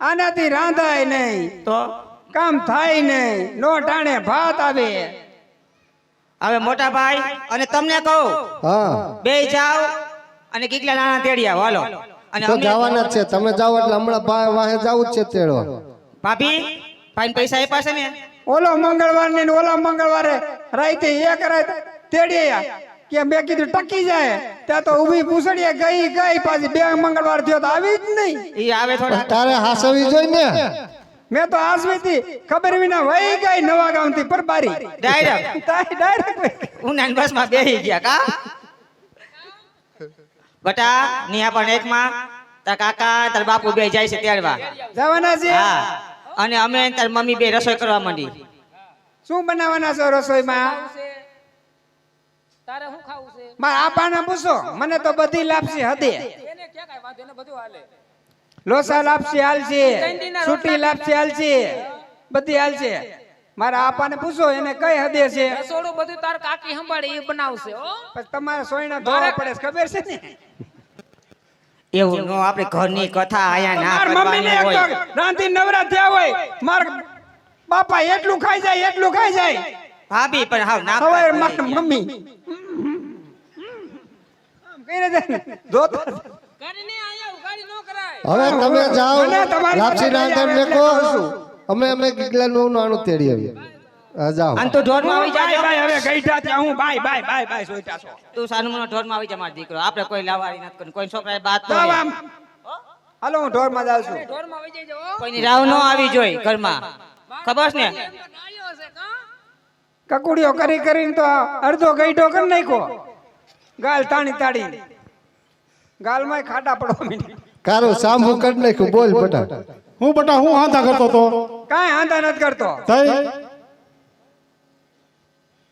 આનાથી રાંધાય નહીં તો કામ થાય નહીં નો ટાણે ભાત આવે હવે મોટા ભાઈ અને તમને કહું હા બે જાઓ અને કીકલા નાના તેડી આવો હાલો અને તો અમે જવાના જ છે તમે જાઓ એટલે હમણાં વાહે જાવું જ છે તેડવા ભાભી ફાઈન પૈસા આપ્યા છે ને ઓલો મંગળવાર ને ઓલા મંગળવારે રાતે એક રાત તેડી કે મેં કીધું ટકી જાય ત્યાં તો ઊભી પૂછડીએ ગઈ પાછી બે મંગળવાર થયો તો આવી જ નહીં ઈ આવે થોડા તારે હાસવી જોઈ ને મેં તો આસવીથી ખબર વિના વહી ગઈ નવા ગામ થી પરબારી ડાયરેક્ટ ઉનાન બસ માં બેહી ગયા કા બટા નિયા પણ એકમાં તાર કાકા તાર બાપુ બે જાય છે તેડવા જવાના છે હા અને અમે તાર મમ્મી બે રસોઈ કરવા માંડી શું બનાવવાના છો રસોઈમાં તારે શું ખાવું છે મારા આપાને પૂછો મને તો બધી લાપસી હદે એને ક્યાં કાઈ વાંધો એને બધું હાલે લોસા લાપસી હાલશે સૂટી લાપસી હાલશે બધી હાલશે મારા આપાને પૂછો એને કઈ હદે છે રસોડું બધું તાર કાકી સંભાળે એ બનાવશે હો પછી તમારે સોયણા ધોવા પડે છે, ખબર છે ને એવું નો આપણે ઘરની કથા આયા ના માર મમ્મીને એક કરવાની તો હોય રાંધી નવરા થયા હોય માર બાપા એટલું ખાઈ જાય ભાભી પણ હાવ ના હવે કરવાની. માર મમ્મી આમ કઈને જાય ને જોતા ઘરની આયા ઉગાડી ન કરાય હવે તમે જાઓ મને તમારી લાપસી પાસે રાંધણ આવે મેકો એટલે અમે કિગલા નું નાનું તેડી આવીએ હા જાઓ અને તું ઢોરમાં આવી બાય જા બાય હવે ગઈઠા ત્યાં હું બાય સોઈટા છો તું સાનુમનો ઢોરમાં આવી જા મારો દીકરો આપણે કોઈ લાવારી નથી કરવાની કોઈ છોકરાએ બાત તો જાવ આમ હાલો હું ઢોરમાં જાઉં છું ઢોરમાં વઈ જજો હો કોઈની રાવ ન આવી જોઈ ઘરમાં ખબર છે ને ગાયો છે કા કકુડીઓ કરીને તો અડધો ગઈઠો કરી નાખ્યો ગાલ તાણી ગાલમાં ખાડા પડવા માંડી કારું સાંભું કરી નાખ્યું બોલ બટા હું બટા હું હાંધા કરતો તો કાંઈ હાંધા નથી કરતો તઈ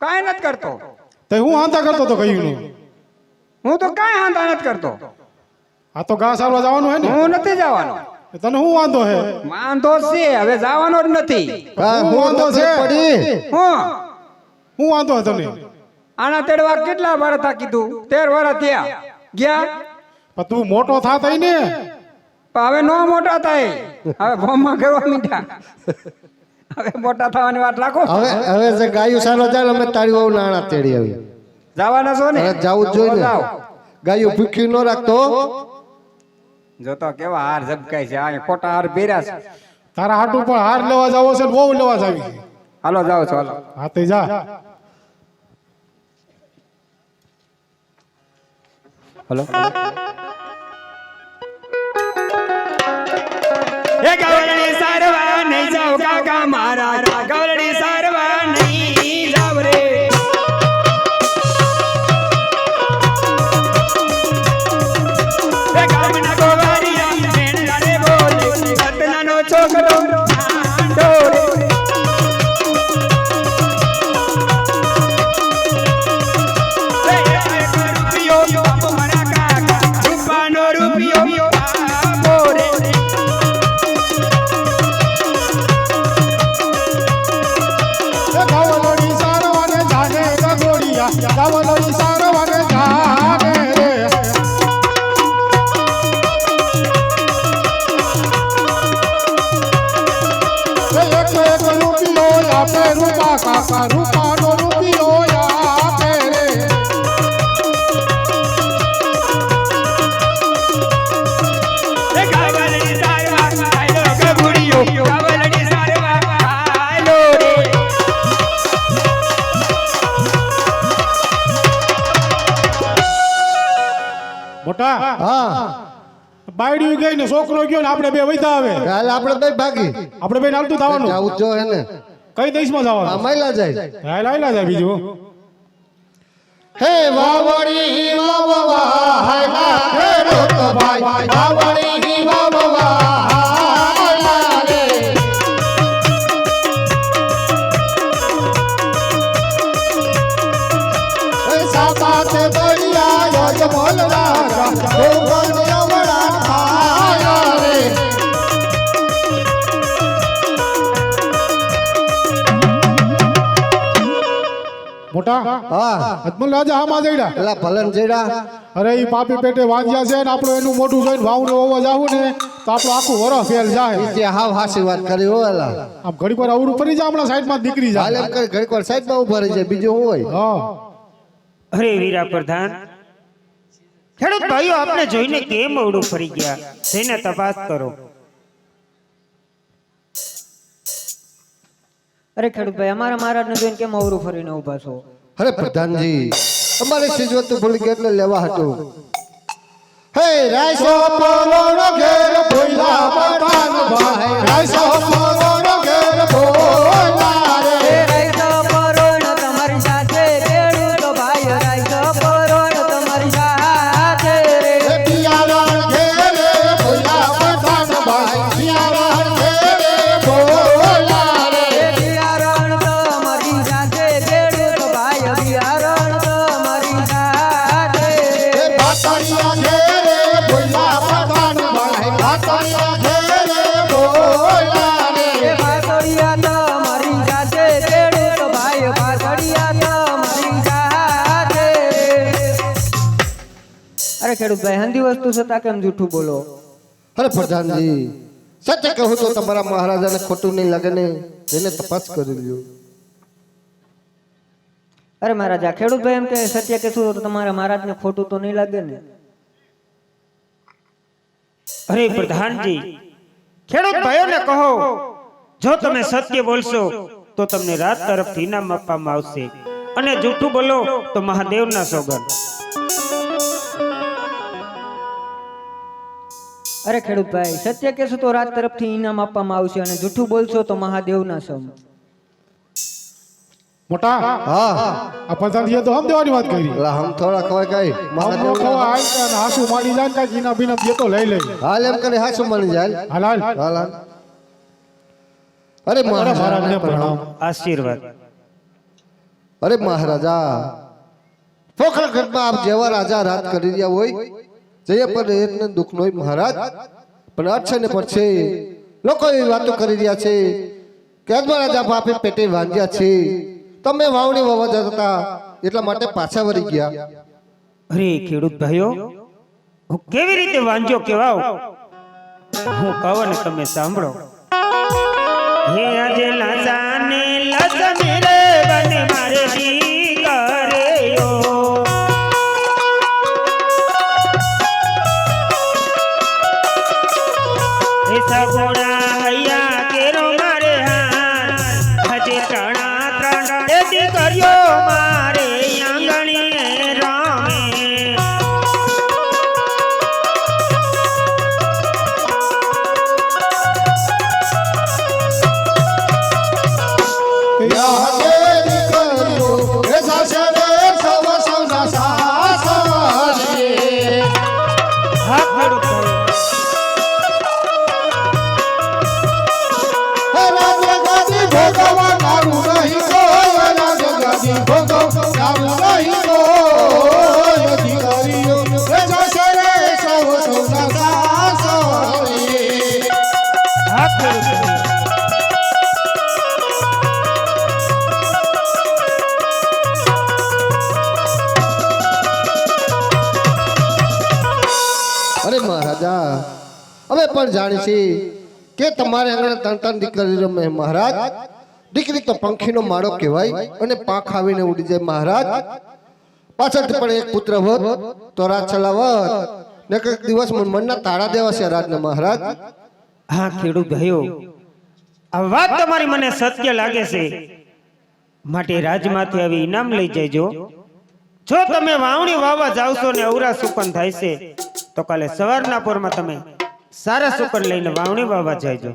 કાંઈ નથી કરતો તઈ હું હાંધા કરતો તો કયું નહીં હું તો કાંઈ હાંધા નથી કરતો આ તો ઘાસ આવવા જવાનું હે ને હું નથી જવાનો તને હું વાંધો હે વાંધો છે હવે જવાનો જ નથી હા હું હું વાંધો તો છે. પડી હું વાંધો હે તને આના તેડવા કેટલા વાર થા કીધું 13 વાર થયા ગયા પણ તું મોટો થા તઈ ને પણ હવે નો મોટા થાય હવે ભોમાં કરવા મીઠા હવે મોટા થવાની વાત રાખો હવે જે ગાયું સારો ચાલ અમે તારી વહુ નાણા તેડી આવી જવાના છો ને હવે જાવું જ જોઈએ ને જાઓ. ગાયું ભૂખ્યું ન રાખતો જો તો કેવા હાર ઝબકાય છે આ ખોટા હાર બેર્યા છે તારા હાટુ પણ હાર લેવા જાવો છે ને બહુ લેવા જાવી છે હાલો જાઓ છો હાલો હા તે જા હલો એ ગવળણી સારવા નહીં જાવ કાકા મારા ગવળણી સારવા નહીં જાવ રે એ ગામના ગોવારિયા મેણલા રે બોલે રતનાનો છોકરો આંડો રે રૂપિયો બાપુ મારા કાકા રૂપાનો રૂપિયો આપો રે એ ગાવલોડી સારવાને જાને ગગોડિયા ગાવલોડી સારવાને જાને રે એક રૂપિયો આપે રૂપા કાકા રૂપાનો રૂપિયો આપે રે એ ગાવલડી સારવા આયલો ગગુડિયો ગાવલડી સારવા આયલો રે મોટા હા બાયડી ગઈ ને છોકરો ગયો ને આપણે બે વૈધા આવે કાલ આપણે બે ભાગી આપણે બે નાલતું થવાનું જાવું જ જોઈએ ને કઈ દેશમાં આ જવાનું માયલા જાય હાલ હાલ્યા જાય બીજું હે વાવડી વાવવા હાયલા હે રોક ભાઈ વાવડી વાવવા હાયલા રે એ સાપાતે દરિયા યજ બોલરા ગોગન યવડા હાયલા રે મોટા હા અજમલ રાજા હામાં જઈડા પેલા ભલન જેડા અરે ઈ પાપી પેટે વાંજ્યા છે ને આપણું એનું મોઢું જોઈને વાવને હોવા જાવું ને તો આપણું આખું વરસ ફેલ જાય જે હાવ હાસી વાત કરી હો એલા આમ ઘડીક વાર અવરું ફરી જાય હમણાં સાઈડમાં દીકરી હાલ જાય એમ કરી ઘડીક વાર સાઈડમાં ઉભા રહી જાય બીજું શું હોય હા અરે વીરા પ્રધાન ખેડૂત ભાઈઓ આપને જોઈને કેમ અવળું ફરી ગયા જઈને તપાસ કરો. અરે ખેડૂત ભાઈ અમારા મહારાજને જોઈને કેમ અવરું ફરીને ઊભા છો? અરે પ્રધાનજી અમારે સિજવત ભૂલી ગયા એટલે લેવા હતું હે રાયસો પોલોનો ઘેર ભોલા પઠાણ ભાઈ રાયસો પોલોનો ઘેર ભોલા રે રાયસો પરોણ તમારી સાથે ખેડૂત ભાઈ રાયસો પરોણ તમારી સાથે હે પિયારણ ઘેર ભોલા પઠાણ ભાઈ પિયારણ ઘેર ભોલા રે બિયારણ તમારી સાથે ખેડૂત ભાઈ બિયારણ તમારી સાથે હે ભાતરિયા ઘેર ભોલા પઠાણ ભાઈ ભાતરિયા ઘેર ભોલા રે પાસળિયા તમારી સાથે ખેડૂત ભાઈ પાસળિયા તમારી સાથે. અરે ખેડૂત ભાઈ હંધી વસ્તુ છતાં કેમ જૂઠું બોલો? અરે પ્રધાનજી સત્ય કહું તો તમારા મહારાજાને ખોટું નહીં લાગે ને એને તપાસ કરી લ્યો અરે મહારાજા ખેડૂત ભાઈ એમ કે સત્ય કહેશું તો તમારા મહારાજને ખોટું તો નહીં લાગે ને? અરે પ્રધાનજી ખેડૂત ભાઈઓને કહો જો તમે સત્ય બોલશો તો તમને રાત તરફથી ઇનામ આપવામાં આવશે અને જૂઠું બોલો તો મહાદેવના સોગંદ. અરે ખેડૂત ભાઈ સત્ય કહેશું તો રાત તરફથી ઇનામ આપવામાં આવશે અને જૂઠું બોલશો તો મહાદેવના સમ. મોટા હા આ પ્રધાનજીએ તો હમ દેવાની વાત કરી એટલે હમ થોડા ખવાય કઈ હમનો મહાદેવ ખવા આઈ કે હાસુ માડી જાય કાંઈક ઈના બીના બે તો લઈ લે હાલ એમ કરી હાસુ મળી જાય હાલ હાલ હાલ હાલ અરે મહારાજને પ્રણામ. આશીર્વાદ. અરે મહારાજા પોખરગઢમાં આપ જેવા રાજા રાજ કરી રહ્યા હોય જઈએ પર એકને દુઃખ નો મહારાજ પણ અચ્છે ને પડશે લોકો એવી વાતો કરી રહ્યા છે કે અજમલ રાજા બાપે પેટે વાંજ્યા છે તમે વાવણી વાવા જતા એટલા માટે પાછા વળી ગયા અરે ખેડૂત ભાઈઓ હું કેવી રીતે વાંજો કેવાવ હું કહું ને તમે સાંભળો. હે આજે લાજાને લસમી રે બને મારે દીકરીઓ હે સગોડા હૈયા કેરો મારે હાર હજે ત્રણ એ દીકરીઓ મારે આંગણીએ રામે. હા ખેડૂત ભાઈઓ હા ખેડૂત ભાઈઓ અરે મહારાજા અમે પણ જાણીશી કે તમારે આંગણે ત્રણ ત્રણ દીકરી રમે મહારાજ દીકરી તો પંખીનો માળો કહેવાય અને પાંખ આવીને ઉડી જાય મહારાજ પાછળથી પણ એક પુત્ર હોત તો રાજ ચલાવત ને કઈક દિવસ મનના તાળા દેવા છે રાજને મહારાજ હા ખેડૂત ભાઈઓ આ વાત તમારી મને સત્ય લાગે છે માટે રાજમાંથી આવી ઇનામ લઈ જજો. જો તમે વાવણી વાવા જાવશો ને અવરા સુકન થાય છે તો કાલે સવારના પોરમાં તમે સારા સુકન લઈને વાવણી વાવા જજો.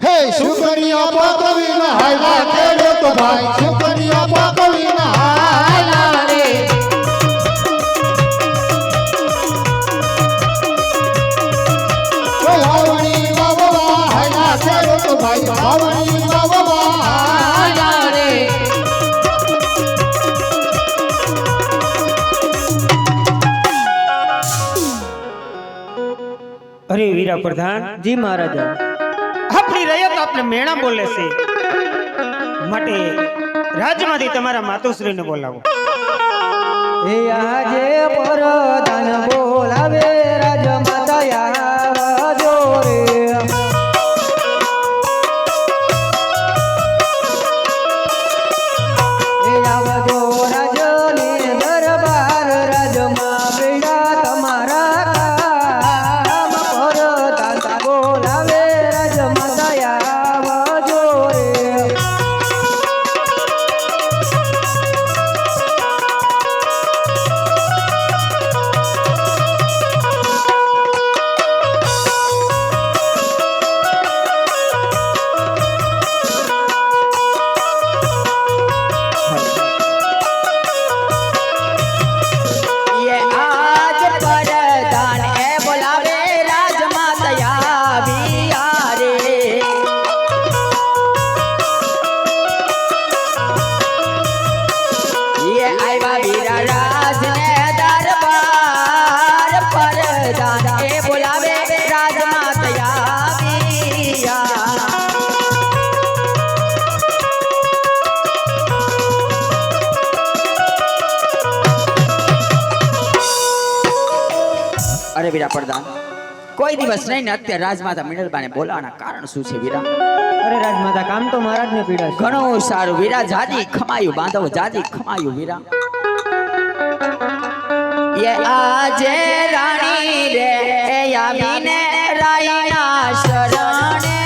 હે શુકરિયા પાકવીના હાયલા ખેડો તો ભાઈ શુકરિયા પાકવીના હાયલા રે વાવણી વાવવા હાયલા ખેડો તો ભાઈ વાવણી વાવવા હાયલા રે અરે વીરા પ્રધાન જી મહારાજા. આપણી રયત આપણે મેણા બોલે છે માટે રાજમાંથી તમારા માતુશ્રીને બોલાવો. એ આજે પરધાન બોલાવે રાજમાતા આવજો રે. એ આવજો રાજની દરબાર રાજમાં બેડા તમારા કામ પરધાન બોલાવે રાજમાતા આવજો રે. ये आज परदान ए बोलावे राजमाता आविया रे. ये आया वीरा राज ने दरबार परदान ए बोलावे राजमाता आविया. અરે વીરા પ્રધાન, કોઈ દિવસ નહીં ને અત્યારે રાજમાતા મિનલબાને બોલાવાના કારણ શું છે વીરા? અરે રાજમાતા કામ તો મહારાજ ને પીડા છે. ઘણું સારું વીરા, જાજી ખમાયું બાંધવ, જાજી ખમાયું વીરા. ये આજે રાણી રે આવીને રાયના શરણે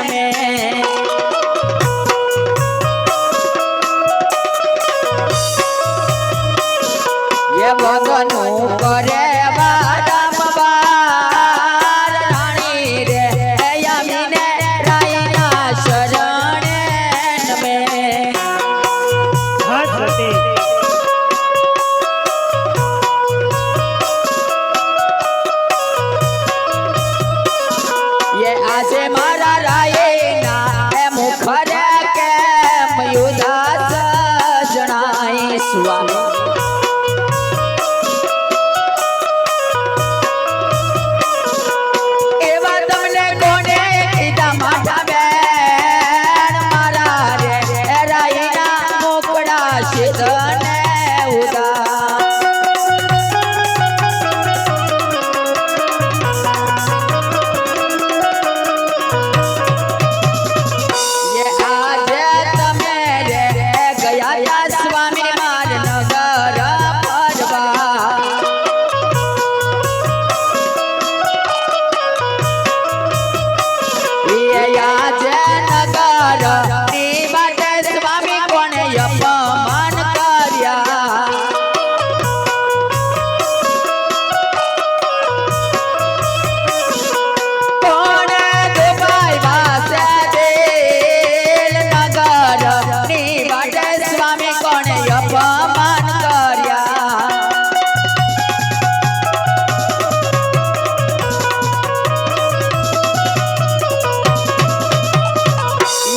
નમે. ये ભગનું કરે વારંવાર રાણી રે આવીને રાયના શરણે નમે. હા સતી. ये આજે મારા રાયના એ મુખરે કેમ ઉદાસ જણાય સ્વામી. એવા તમને કોને કીધા માઠા બેન મારા રે રાયના મોકળા શીધને ઉદાસ. ये આજે તમે રે ગયા યા સ્વામી માર નગર પરવા. ये આજે નગર ની બાટે સ્વામી કોણે અપમાન કર્યા. કોણે દુબાઈ વાસે દિલ નગર ની બાટે સ્વામી કોણે અપમાન કર્યા.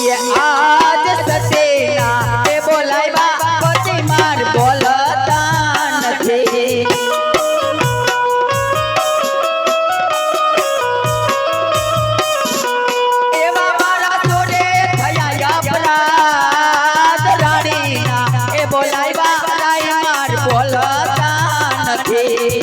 ये आज सतेना ए बोलाव्या પછી માર બોલતા નથી. એવા મારા જોડે થયા અપરાધ રાણીના એ બોલાવ્યા રાય માર બોલતા નથી.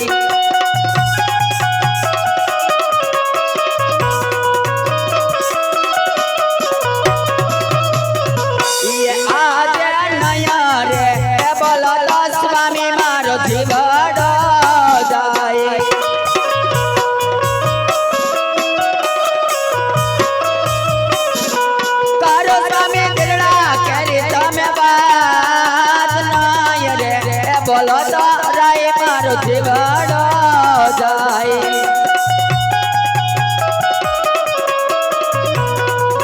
ये આજે નયા રે બોલતો સ્વામી મારો જીવડો જાય. કરો સ્વામી ગરડા કરી તમે વાત નાય રે બોલતો રાય મારો જીવડો જાય.